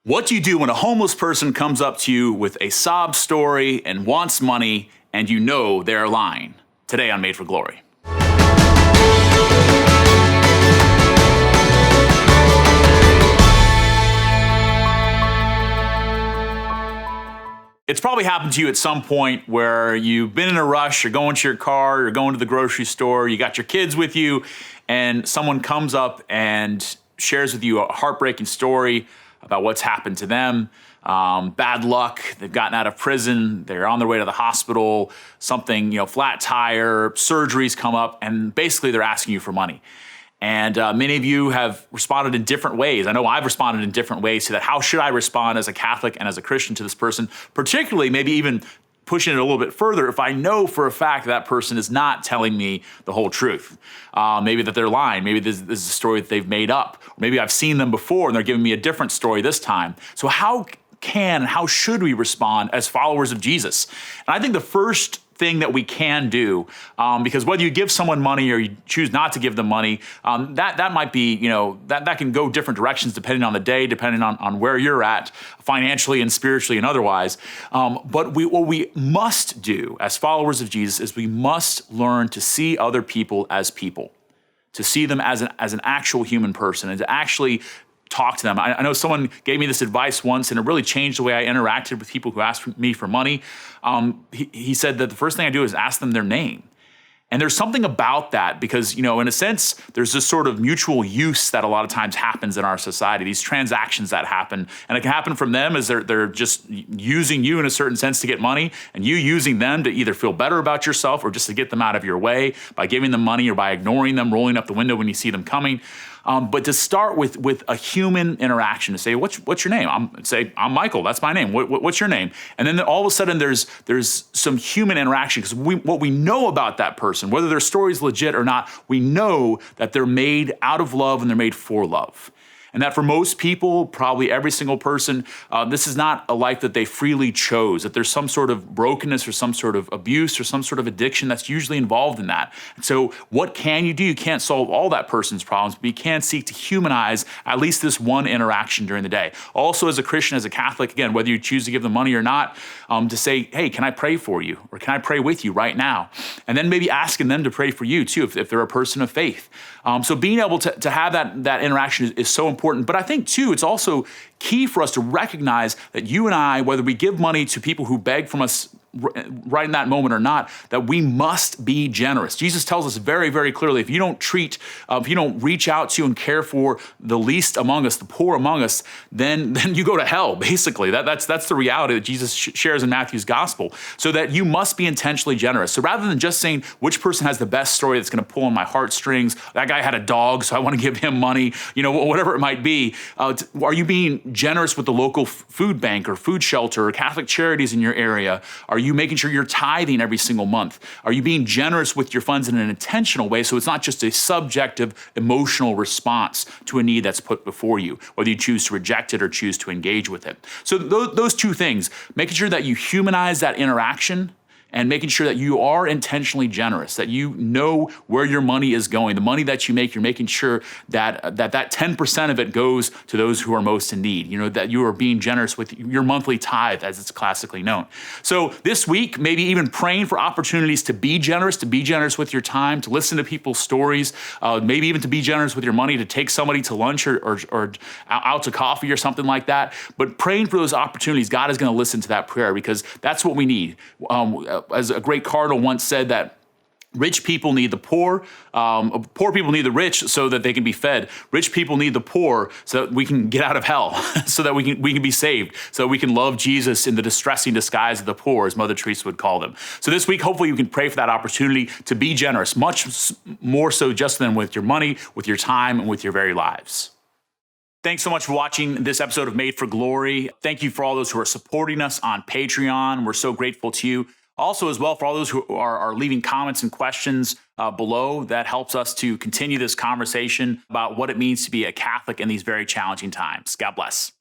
What do you do when a homeless person comes up to you with a sob story and wants money and you know they're lying? Today on Made for Glory. It's probably happened to you at some point where you've been in a rush, you're going to your car, you're going to the grocery store, you got your kids with you, and someone comes up and shares with you a heartbreaking story about what's happened to them. Bad luck, they've gotten out of prison, they're on their way to the hospital, something, flat tire, surgeries come up, and basically they're asking you for money. And many of you have responded in different ways. I know I've responded in different ways to that. How should I respond as a Catholic and as a Christian to this person? Particularly, maybe even pushing it a little bit further, if I know for a fact that person is not telling me the whole truth. Maybe that they're lying. Maybe this is a story that they've made up. Or maybe I've seen them before and they're giving me a different story this time. So how should we respond as followers of Jesus? And I think the first thing that we can do, because whether you give someone money or you choose not to give them money, that might be, that can go different directions depending on the day, depending on where you're at financially and spiritually and otherwise. But what we must do as followers of Jesus is we must learn to see other people as people, to see them as an actual human person, and to actually talk to them. I know someone gave me this advice once, and it really changed the way I interacted with people who asked me for money. He said that the first thing I do is ask them their name. And there's something about that because, in a sense, there's this sort of mutual use that a lot of times happens in our society, these transactions that happen. And it can happen from them as they're just using you in a certain sense to get money, and you using them to either feel better about yourself or just to get them out of your way by giving them money or by ignoring them, rolling up the window when you see them coming. But to start with a human interaction, to say, what's your name? I'm Michael, that's my name. What's your name? And then all of a sudden there's some human interaction, because what we know about that person, whether their story is legit or not, we know that they're made out of love and they're made for love. And that for most people, probably every single person, this is not a life that they freely chose, that there's some sort of brokenness or some sort of abuse or some sort of addiction that's usually involved in that. And so what can you do? You can't solve all that person's problems, but you can seek to humanize at least this one interaction during the day. Also, as a Christian, as a Catholic, again, whether you choose to give them money or not, to say, hey, can I pray for you? Or can I pray with you right now? And then maybe asking them to pray for you too, if they're a person of faith. So being able to have that interaction is so important. But I think, too, it's also key for us to recognize that you and I, whether we give money to people who beg from us right in that moment or not, that we must be generous. Jesus tells us very, very clearly, if you don't reach out to and care for the least among us, the poor among us, then you go to hell, basically. That's the reality that Jesus shares in Matthew's gospel. So that you must be intentionally generous. So rather than just saying which person has the best story that's going to pull on my heartstrings, that guy had a dog, so I want to give him money, whatever it might be, are you being generous with the local food bank or food shelter or Catholic charities in your area? Are you making sure you're tithing every single month? Are you being generous with your funds in an intentional way so it's not just a subjective emotional response to a need that's put before you, whether you choose to reject it or choose to engage with it? So those two things, making sure that you humanize that interaction and making sure that you are intentionally generous, that you know where your money is going. The money that you make, you're making sure that 10% of it goes to those who are most in need. That you are being generous with your monthly tithe, as it's classically known. So this week, maybe even praying for opportunities to be generous with your time, to listen to people's stories, maybe even to be generous with your money, to take somebody to lunch or out to coffee or something like that. But praying for those opportunities, God is going to listen to that prayer, because that's what we need. As a great cardinal once said, that rich people need the poor, poor people need the rich so that they can be fed. Rich people need the poor so that we can get out of hell, so that we can be saved, so we can love Jesus in the distressing disguise of the poor, as Mother Teresa would call them. So this week, hopefully you can pray for that opportunity to be generous, much more so just than with your money, with your time, and with your very lives. Thanks so much for watching this episode of Made for Glory. Thank you for all those who are supporting us on Patreon. We're so grateful to you. Also, as well, for all those who are leaving comments and questions below, that helps us to continue this conversation about what it means to be a Catholic in these very challenging times. God bless.